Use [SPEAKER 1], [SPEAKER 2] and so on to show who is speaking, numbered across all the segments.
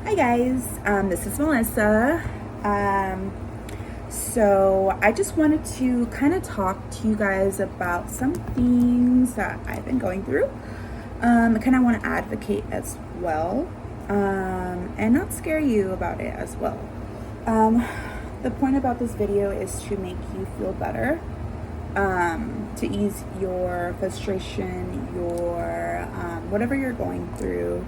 [SPEAKER 1] Hi guys, this is Melissa. Um, so I just wanted to kind of talk to you guys about some things that I've been going through. I kind of want to advocate as well, and not scare you about it as well. Um, the point about this video is to make you feel better, to ease your frustration, your whatever you're going through.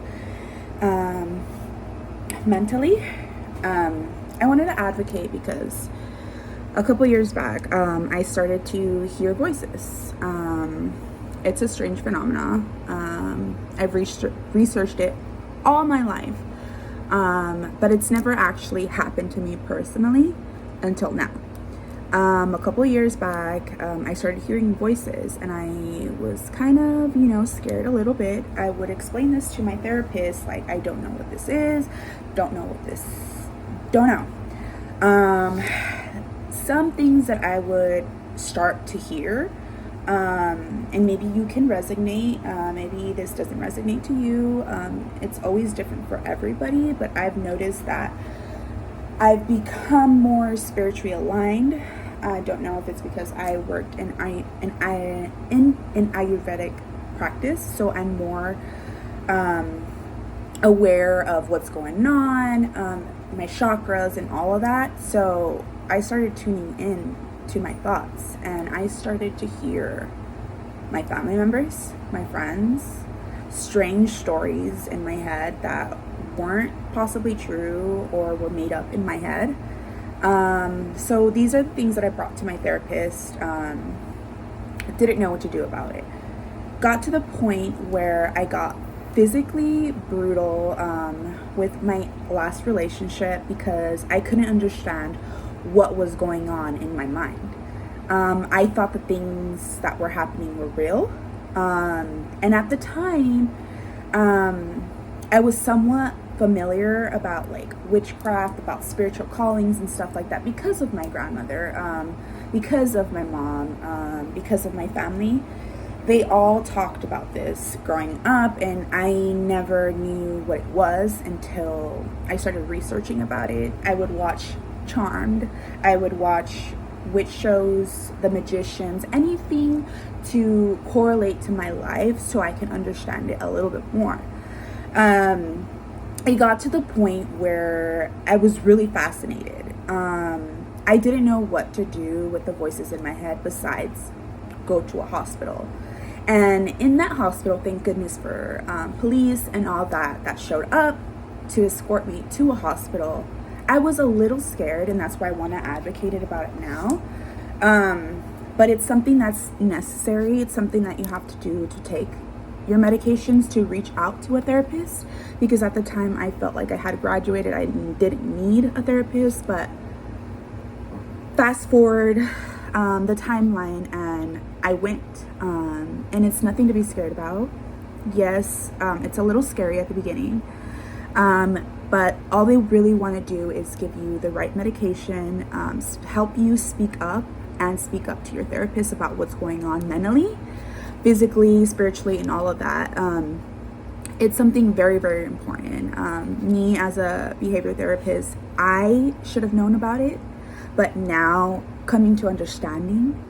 [SPEAKER 1] Mentally, I wanted to advocate because a couple years back, I started to hear voices. It's a strange phenomena. I've researched it all my life, but it's never actually happened to me personally until now. A couple years back, I started hearing voices, and I was kind of, scared a little bit. I would explain this to my therapist, like, I don't know what this is, don't know. Some things that I would start to hear, and maybe you can resonate, maybe this doesn't resonate to you. It's always different for everybody, but I've noticed that I've become more spiritually aligned. I don't know if it's because I worked in Ayurvedic practice, so I'm more aware of what's going on, my chakras and all of that. So I started tuning in to my thoughts, and I started to hear my family members, my friends, strange stories in my head that weren't possibly true or were made up in my head. So these are the things that I brought to my therapist. Didn't know what to do about it. Got to the point where I got physically brutal with my last relationship because I couldn't understand what was going on in my mind. I thought the things that were happening were real. And at the time, I was somewhat familiar about like witchcraft, about spiritual callings and stuff like that because of my grandmother, because of my mom, because of my family. They all talked about this growing up, and I never knew what it was until I started researching about it. I would watch Charmed, I would watch witch shows, The Magicians, anything to correlate to my life so I can understand it a little bit more. It got to the point where I was really fascinated. I didn't know what to do with the voices in my head besides go to a hospital. And in that hospital, thank goodness for police and all that showed up to escort me to a hospital. I was a little scared, and that's why I want to advocate about it now. But it's something that's necessary. It's something that you have to do to take your medications, to reach out to a therapist, because at the time I felt like I had graduated. I didn't need a therapist, but fast forward the timeline, and I went, and it's nothing to be scared about. Yes, it's a little scary at the beginning, but all they really want to do is give you the right medication, help you speak up to your therapist about what's going on mentally, physically, spiritually, and all of that. It's something very, very important. Me as a behavior therapist, I should have known about it, but now coming to understanding,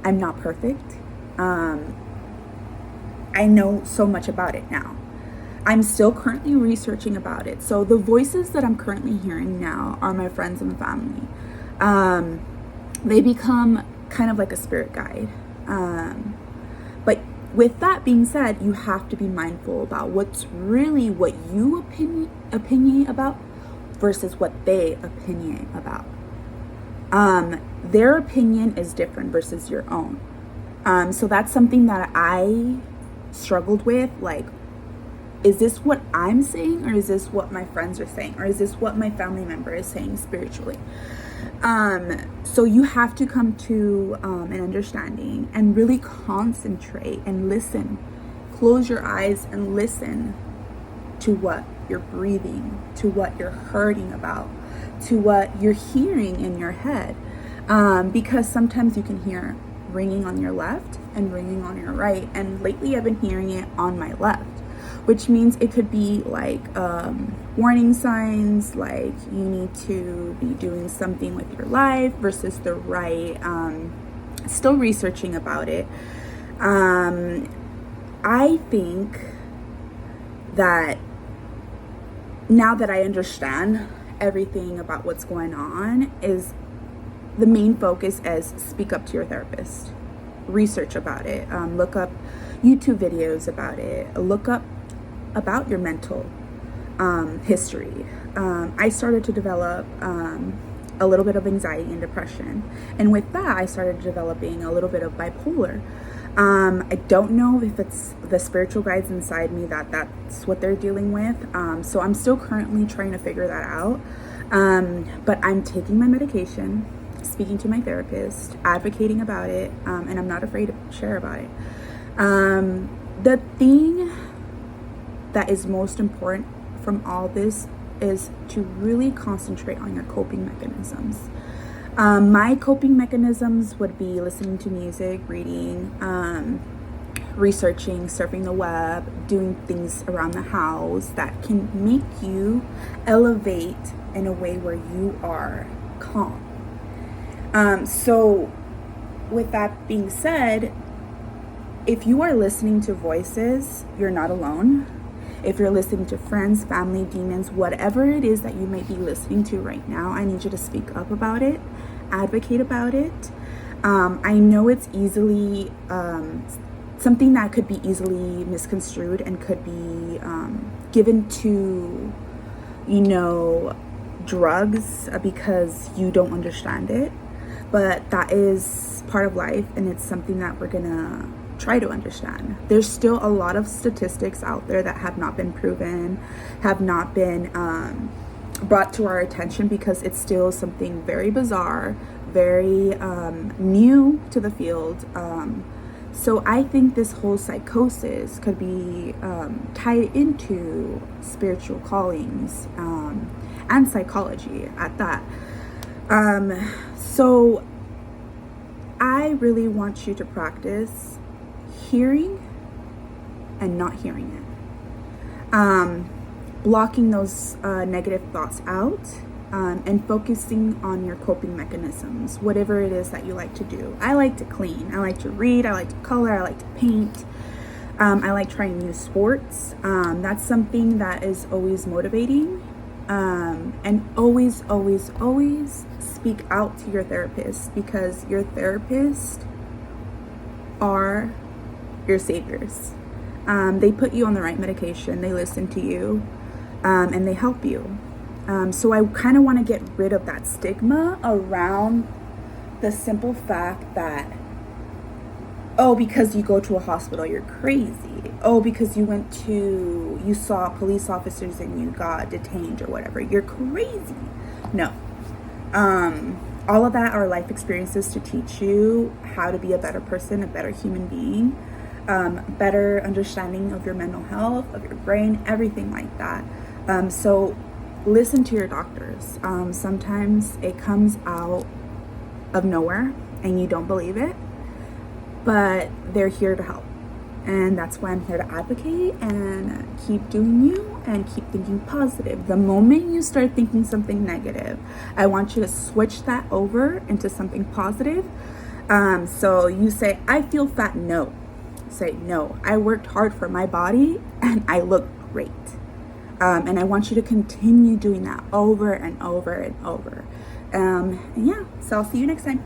[SPEAKER 1] I'm not perfect. I know so much about it now. I'm still currently researching about it. So the voices that I'm currently hearing now are my friends and family. They become kind of like a spirit guide. But with that being said, you have to be mindful about what's really what you opinion about versus what they opinion about. Their opinion is different versus your own. So that's something that I struggled with. Like, is this what I'm saying, or is this what my friends are saying, or is this what my family member is saying spiritually? So you have to come to an understanding and really concentrate and listen. Close your eyes and listen to what you're breathing, to what you're hurting about, to what you're hearing in your head. Because sometimes you can hear ringing on your left and ringing on your right. And lately I've been hearing it on my left, which means it could be like warning signs, like you need to be doing something with your life versus the right. Still researching about it. I think that now that I understand everything about what's going on, is the main focus is speak up to your therapist, research about it, look up YouTube videos about it, look up about your mental history. I started to develop a little bit of anxiety and depression, and with that I started developing a little bit of bipolar. I don't know if it's the spiritual guides inside me that's what they're dealing with, so I'm still currently trying to figure that out, but I'm taking my medication, speaking to my therapist, advocating about it, and I'm not afraid to share about it. The thing that is most important from all this is to really concentrate on your coping mechanisms. My coping mechanisms would be listening to music, reading, researching, surfing the web, doing things around the house that can make you elevate in a way where you are calm. So with that being said, if you are listening to voices, you're not alone. If you're listening to friends, family, demons, whatever it is that you might be listening to right now, I need you to speak up about it, advocate about it. I know it's easily something that could be easily misconstrued and could be given to, drugs because you don't understand it. But that is part of life, and it's something that we're gonna try to understand. There's still a lot of statistics out there that have not been proven, have not been brought to our attention, because it's still something very bizarre, very new to the field. So I think this whole psychosis could be tied into spiritual callings and psychology at that. So I really want you to practice hearing and not hearing it. Blocking those negative thoughts out, and focusing on your coping mechanisms, whatever it is that you like to do. I like to clean, I like to read, I like to color, I like to paint, I like trying new sports. That's something that is always motivating. And always, always, always speak out to your therapist, because your therapists are your saviors. They put you on the right medication, they listen to you, and they help you. So I kind of want to get rid of that stigma around the simple fact that, oh, because you go to a hospital, you're crazy. Oh, because you saw police officers and you got detained or whatever, you're crazy. No. All of that are life experiences to teach you how to be a better person, a better human being, better understanding of your mental health, of your brain, everything like that. So listen to your doctors. Sometimes it comes out of nowhere and you don't believe it, but they're here to help. And that's why I'm here to advocate and keep doing you and keep thinking positive. The moment you start thinking something negative, I want you to switch that over into something positive. So you say, I feel fat. No. Say, no, I worked hard for my body and I look great. And I want you to continue doing that over and over and over. And yeah, so I'll see you next time.